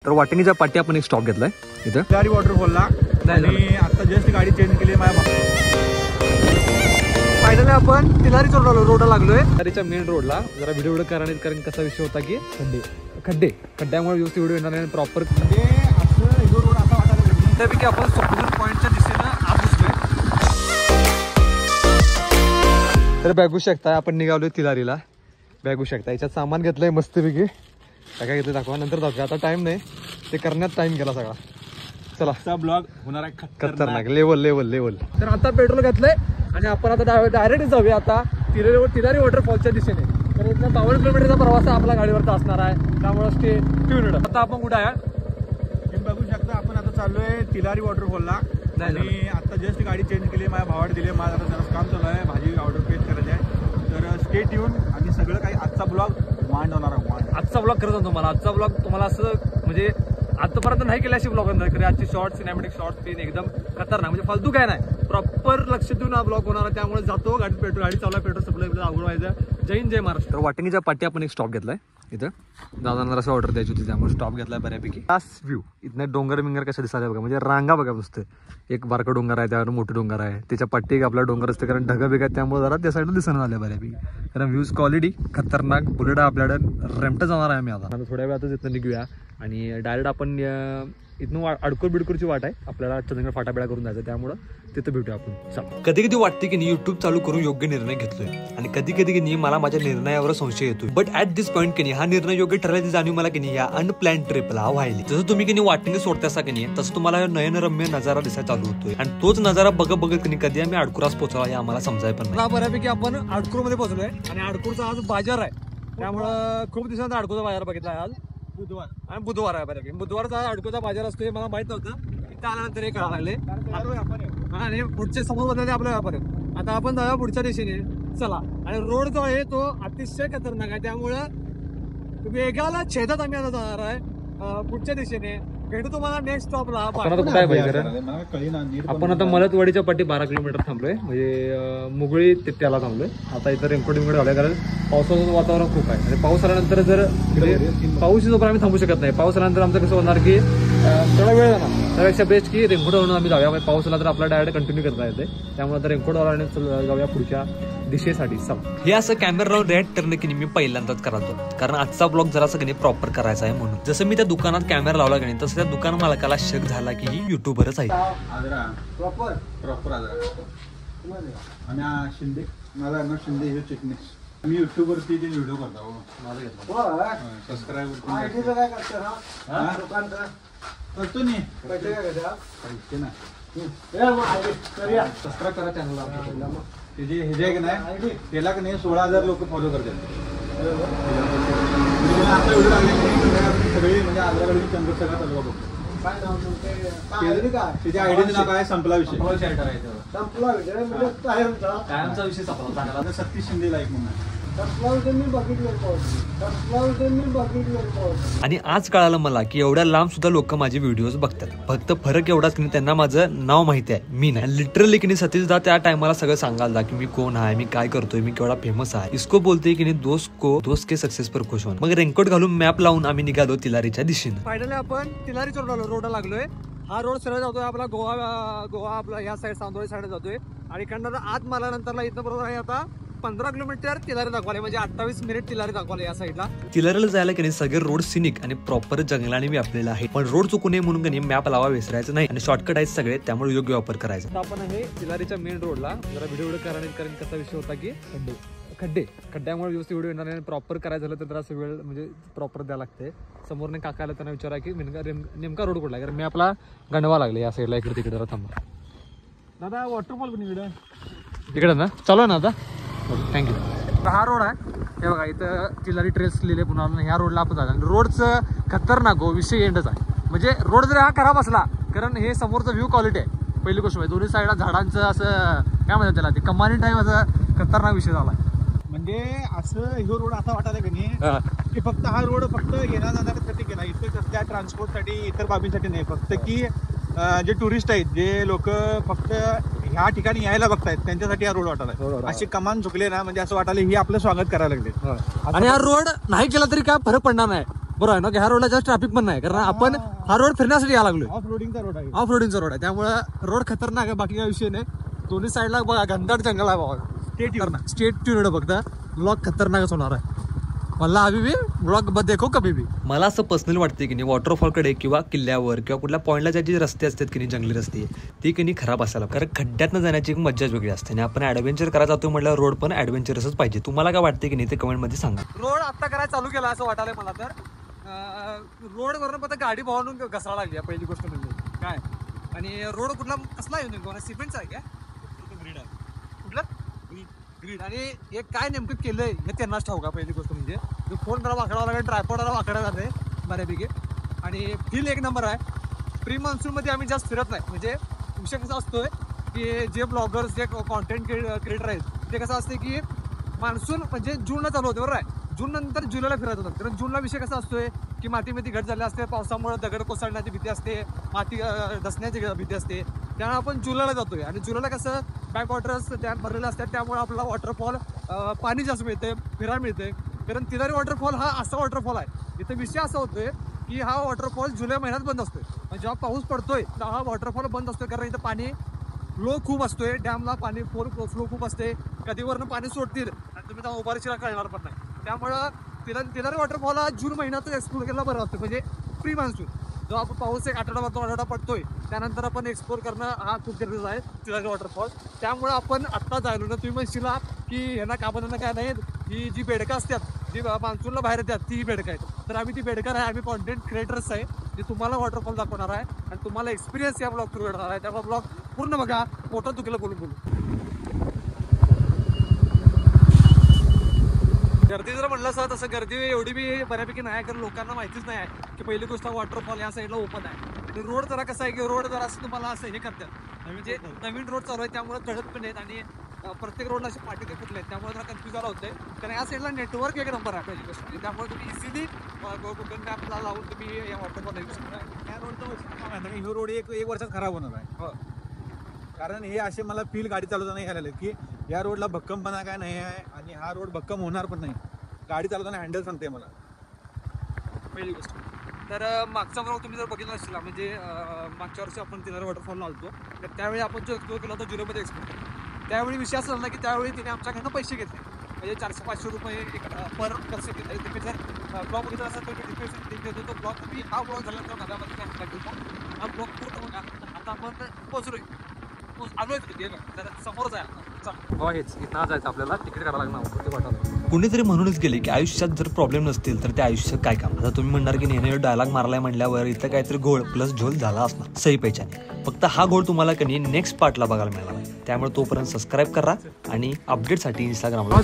तर वाटिणीच्या पाठी आपण एक स्टॉप घेतलाय इथं तिलारी वॉटरफॉलला आणि आता जस्ट गाडी चेंज केली माझ्या फायनली आपण तिलारी रोडला लागलोय. तिलारीच्या मेन रोडला जरा व्हिडिओ कारण कसा विषय होता की खड्ड्यामुळे व्यवस्थित व्हिडिओ येणार नाही प्रॉपर. म्हणजे असं जो रोड असा वाटायला त्यापैकी आपण समुद्र पॉईंटच्या दिशेनं आत घुसलोय. तर बघू शकता आपण निघालोय तिलारीला. बघू शकता याच्यात सामान घेतलंय मस्तपैकी. काय घेतलं दाखवा नंतर दाखवा. आता टाइम नाही ते करण्यात टाइम गेला सगळा. चला ब्लॉग होणार आहे खतरनाक लेवल. तर आता पेट्रोल घेतलंय आणि आपण आता डायरेक्ट जाऊया आता तिलारी वॉटरफॉलच्या दिशेने. तर इथला 52 किलोमीटरचा प्रवास आपला गाडीवरचा असणार आहे. त्यामुळे स्टे ट्यून्ड. आता आपण कुठे आहे तुम्ही बघू शकता. आपण आता चाललोय तिलारी वॉटरफॉलला आणि आता जस्ट गाडी चेंज केली. माझ्या भावाला दिली. माझं आता जरा काम चालू आहे. भाजी ऑर्डर पेज करायची आहे. तर स्टे ट्यून आणि सगळं काही आजचा ब्लॉग वांड होणार आहे. आजचा ब्लॉग करत तुम्हाला. आजचा ब्लॉग तुम्हाला असं म्हणजे आतापर्यंत नाही केल्या अशी ब्लॉग होणार. आजची शॉर्ट सिनेमॅटिक शॉर्ट सीन एकदम खतरनाक म्हणजे फालतू काय नाही. प्रॉपर लक्ष देऊन हा ब्लॉग होणार आहे. त्यामुळे जातो गाडी चालू पेट्रोल सप्लाय अवघड व्हायचं. जय महाराष्ट्र. वाटिणीच्या पाठी आपण एक स्टॉप घेतलाय इथं. दादांना असं ऑर्डर द्यायची होती त्यामुळे स्टॉप घेतलाय बऱ्यापैकी. लास्ट व्ह्यू इथनं डोंगर कशा दिसायला बघा. म्हणजे रांगा बघा नुसतं. एक बारका डोंगर आहे त्यावर मोठे डोंगर आहे. त्याच्या पाठी एक आपला डोंगर असते कारण ढगा बिगा त्यामुळे जरा त्या साईडला दिसणं झाल्या बऱ्यापैकी. कारण व्ह्यूज क्वालिटी खतरनाक. बुलेट आपल्याकडे रेमट जाणार आहे आम्ही आता थोड्या वेळातच इथं निघूया आणि डायरेक्ट आपण इथनं अडकूर बिडकूरची वाट आहे. आपल्याला चंद्रगड फाटाबिडा करून जायचं त्यामुळे तिथं भेटूया आपण. कधी कधी वाटते की युट्यूब चालू करून योग्य निर्णय घेतलोय आणि कधी कधी की मला माझ्या निर्णयावर संशय येतोय. बट ऍट दिस पॉईंट की हा निर्णय योग्य ठरल्याची जाणीव मला की या अनप्लॅन ट्रिपला व्हायली. जसं तुम्ही की वाटिणी सोडतासा की तसं तुम्हाला नयनरम्य नजारा दिसायला चालू होतोय आणि तोच नजारा बघत की कधी आम्ही अडकुरास पोहोचला हे आम्हाला समजाय पण नाही. बऱ्यापैकी आपण अडकूर मध्ये पोहोचलोय आणि अडकूरचा आज बाजार आहे. त्यामुळं खूप दिवसांचा अडकूरचा बाजार बघितला आज. बुधवार आहे बऱ्यापैकी. बुधवारचा अडकूरचा बाजार असतो हे मला माहित नव्हतं. इथं आल्यानंतर हे कळायला लागले आणि पुढचे समोर बदलले आपल्या व्यापारी. आता आपण जाऊया पुढच्या दिशेने. चला. आणि रोड जो आहे तो अतिशय खतरनाक आहे. त्यामुळं वेगाला छेदात आम्ही आता जाणार आहे पुढच्या दिशेने. भेटू तुम्हाला नेक्स्ट स्टॉपला. आपण आता मलतवाडीच्या पाठी 12 किलोमीटर थांबलोय. म्हणजे मुगळी त्याला थांबलोय. आता इथं रेनकोट झालंय कारण पावसाचं वातावरण खूप आहे आणि पाऊस आल्यानंतर जर पाऊस जोपर्यंत आम्ही थांबू शकत नाही. पाऊस आल्यानंतर आमचं कसं होणार की थोडा वेळ जाणार. त्यापेक्षा बेस्ट की रेनकोट आणून आम्ही जाऊया. पाऊस आला तर आपला डायरेक्ट कंटिन्यू करता येते. त्यामुळे आता रेनकोट आणून जाऊया पुढच्या दिशेसाठी. हे असं कॅमेरा लावून रेड करणं की मी पहिल्यांदाच करातो कारण आजचा ब्लॉग जरा सगळं प्रॉपर करायचा आहे म्हणून. जसं मी त्या दुकानात कॅमेरा लावला की तसं त्या दुकान मालकाला शक झाला की ही युट्यूबरच आहे. प्रॉपर आणि शिंदे मला शिंदे हे चिकनेस. मी युट्यूबवरती व्हिडिओ करतो. सबस्क्राईब करतो नाही सबस्क्राईब करा चॅनलला. हे की नाही त्याला की नाही 16,000 लोक फॉलो करतात. सगळी म्हणजे आंध्राकडे चंद्रशेखर चालू बघतो. त्याच्या आयडीचं नाव काय संपला विषय. कायमचा विषय संपला. सतीश शिंदे लाईक म्हणून. आणि आज कळालं मला की एवढ्या लांब सुद्धा लोक माझे व्हिडिओज बघतात. फक्त फरक एवढाच की त्यांना माझं नाव माहिती आहे मी नाही. लिटरली की सतीश दा त्या टायमाला सगळं सांगायला की मी कोण आहे मी काय करतोय मी केवढा फेमस आहे. इसको बोलते की दोस्त के सक्सेस पर खुश होणार. मग रेनकोट घालून मॅप लावून आम्ही निघालो तिलारीच्या दिशेने. फायनली आपण तिलारीच्या रोडला लागलोय. हा रोड सरळ जातोय आपला गोवा आपला या साईड सांदोळी साईड जातोय आणि इकडनं आत मारल्यानंतर इथं बरोबर आहे आता 15 किलोमीटर तिलारी दाखवाले. म्हणजे 28 मिनिट तिलारी दाखवाले या साईडला. तिलारीला जायला की सगळे रोड सिनिक आणि प्रॉपर जंगलाने व्यापलेला आहे. पण रोड चुकू नये म्हणून की मॅप लावा विसरायचं नाही आणि शॉर्टकट आहेत सगळे त्यामुळे योग्य वापर करायचा. आपण हे तिलारीच्या मेन रोडला जरा व्हिडिओ कारण कसा विषय होता की खड्ड्यामुळे व्यवस्थित व्हिडिओ येणार नाही. प्रॉपर करायचं झालं तर असं वेळ म्हणजे प्रॉपर द्यायला लागते. समोरने काकाला त्यांना विचारा की नेमका रोड कुठला कारण मॅपला गणवा लागले या साईडला. इकडे तिकडे जरा थांबा. दादा वॉटरफॉल पण इकडे ना चालू आहे ना आता. थँक्यू. हा रोड आहे हे बघा. इथं तिलारी ट्रेस लिहिले पुन्हा ह्या रोडला आपण जायचं. रोडचं खतरनाक विषय एंडच आहे. म्हणजे रोड जर हा खराब असला कारण हे समोरचं व्ह्यू क्वालिटी आहे पहिली गोष्ट. दोन्ही साईडला झाडांचं असं काय म्हणतात त्याला ते कमानी टाईम असं खतरनाक विषय झाला. म्हणजे असं ह्यो रोड असा वाटायला की नाही की फक्त हा रोड फक्त येण्या जाण्यासाठी केला. इतर त्या ट्रान्सपोर्टसाठी इतर बाबींसाठी नाही. फक्त की जे टुरिस्ट आहेत जे लोक फक्त ह्या ठिकाणी यायला बघतायत त्यांच्यासाठी हा रोड वाटायला. अशी कमान चुकले ना म्हणजे असं वाटायला ही आपलं स्वागत करायला लागले. आणि हा रोड नाही केला तरी काय फरक पडणार नाही. बरोबर आहे ना की ह्या रोडला जास्त ट्रॅफिक पण नाही, कारण आपण हा रोड फिरण्यासाठी यायला लागलोय. ऑफ रोडिंगचा रोड आहे. ऑफ रोडिंगचा रोड आहे, त्यामुळे रोड खतरनाक आहे, बाकी काही विषय नाही. दोन्ही साईडला बघा घनदाट जंगल आहे बाबा. स्टेट ट्यून फक्त ब्लॉग खतरनाकच होणार आहे. मला अभी भी ब्लॉग देखो कभी भी. मला असं पर्सनली वाटते की नाही वॉटरफॉलकडे किंवा किल्ल्यावर किंवा कुठल्या पॉईंटला जे रस्ते असतात की नाही, जंगली रस्ते, ती की नाही खराब असायला, कारण खड्ड्यातनं जाण्याची एक मज्जाच वेगळी असते. आणि आपण ऍडव्हेंचर करायला जातो म्हटलं रोड पण ऍडव्हेंचरसच पाहिजे. तुम्हाला काय वाटते की नाही ते कमेंटमध्ये सांगा. रोड आता करायला चालू केला असं वाटायला मला तर. रोडवरनं पण गाडी भावून घसरा लागली पहिली गोष्ट म्हणजे काय. आणि रोड कुठला कसला आहे नेमकं, सिमेंटचा आहे का? ग्रीड आहे. कुठला ग्रीड. आणि एक काय नेमकं केलंय हे त्यांनाच ठाऊक आहे. पहिली गोष्ट म्हणजे फोन जरा वाकडावा लागेल, ट्रायपॉड जरा वाकडा जाते बऱ्यापैकी. आणि फील एक नंबर आहे. प्री मान्सूनमध्ये आम्ही जास्त फिरत नाही. म्हणजे विषय कसा असतोय की जे ब्लॉगर्स जे कॉन्टेंट क्रिएटर आहेत ते कसं असते की मान्सून म्हणजे जूनला चालू होते बरोबर आहे. जून नंतर जुलैला फिरत होतात, कारण जूनला विषय कसा असतोय की मातीमध्ये घट झाले असते, पावसामुळे दगड कोसळण्याची भीती असते, माती धसण्याची भीती असते. त्यामुळे आपण जुलैला जातोय. आणि जुलैला कसं बॅक वॉटर्स त्या भरलेले असतात, त्यामुळे आपला वॉटरफॉल पाणी जास्त मिळते, फिरायला मिळते. कारण तिलारी वॉटरफॉल हा असा वॉटरफॉल आहे इथं विषय असा होतोय की हा वॉटरफॉल जुलै महिन्यात बंद असतोय. म्हणजे जेव्हा पाऊस पडतोय तेव्हा हा वॉटरफॉल बंद असतोय, कारण इथं पाणी फ्लो खूप असतोय, डॅमला पाणी फ्लो खूप असते. कधी वरनं पाणी सोडतील आणि तुम्ही त्या उभारीशीला कळणार पण नाही. त्यामुळं तिलारी वॉटरफॉल हा जून महिन्यातच एक्सप्लोर केला बरं असतं, म्हणजे प्री मान्सून जो आपण पाऊस एक आठवडा पडतोय त्यानंतर आपण एक्सप्लोर करणं हा खूप गरजेचं आहे तिलारी वॉटरफॉल. त्यामुळे आपण आत्ता जायलो ना. तुम्ही म्हणशीला की ह्यांना कामांना काय नाही, ही जी बेडकं असतात जी मान्सूनला बाहेर येतात ती बेडकं आहेत. तर आम्ही ती बेडकर आहे, आम्ही कॉन्टेंट क्रिएटर्स आहे जे तुम्हाला वॉटरफॉल दाखवणार आहे आणि तुम्हाला एक्सपिरियन्स या ब्लॉग थ्रू करणार आहे. त्यामुळे ब्लॉग पूर्ण बघा, मोठं चुकीला बोलून. गर्दी जर म्हणलं असं तसं गर्दी एवढी बी बऱ्यापैकी नाही, कारण लोकांना माहितीच नाही आहे की पहिली गोष्ट वॉटरफॉल या साईडला ओपन आहे. आणि रोड जरा कसं आहे की रोड जरा असं तुम्हाला असं हे करतात, म्हणजे नवीन रोड चालू आहे त्यामुळे कळत पण आहेत. आणि प्रत्येक रोडला असे पाठी ते फुटले आहेत, त्यामुळे जरा कन्फ्यूज झाला होते. कारण या साईडला नेटवर्क एक नंबर आहे पहिली गोष्ट, त्यामुळे तुम्ही इझिली गुगल मॅपला लावून तुम्ही या वॉटरफॉलला येऊ शकता. या रोडचं हे रोड एक वर्षात खराब होणार आहे. हो, कारण हे असे मला फील गाडी चालवताना घ्यायला की या रोडला भक्कमपणा काय नाही आहे आणि हा रोड भक्कम होणार पण नाही. गाडी चालवताना हँडल सांगते मला पहिली गोष्ट. तर मागचा ब्लॉग तुम्ही जर बघितला असेल, म्हणजे मागच्या वर्षी आपण तिलारी वॉटरफॉलला आलतो, तर त्यावेळी आपण जो एक्सप्लोर केला होता जुलैमध्ये एक्सप्लोर. त्यावेळी विषय असा झाला की त्यावेळी तिने आमच्याकडनं पैसे घेतले, म्हणजे 400-500 रुपये पर पर्सन घेतले. तुम्ही जर ब्लॉग बघितला असेल तर डिस्क्रिप्शन देतो तो ब्लॉग. तुम्ही हा ब्लॉग झाल्यानंतर नव्यामध्ये काय लागेल हा ब्लॉग पूर्ण बघा. आता आपण पोहोचलोय, आलोय तिथे तर समोरच आहे. हेच इथं जायचं आपल्याला, तिकीट काढायला लागणार ते वाटायला. कुणीतरी म्हणूनच गेले की आयुष्यात जर प्रॉब्लेम नसतील तर त्या आयुष्यात काय काम. आता तुम्ही म्हणणार की नेहमी डायलॉग मारलाय म्हणल्यावर इथं काहीतरी गोळ प्लस झोल झाला असणार सही पैशाने. फक्त हा गोळ तुम्हाला कधी नेक्स्ट पार्टला बघायला मिळाला आहे. त्यामुळे तोपर्यंत सबस्क्राईब करा आणि अपडेटसाठी इंस्टाग्रामला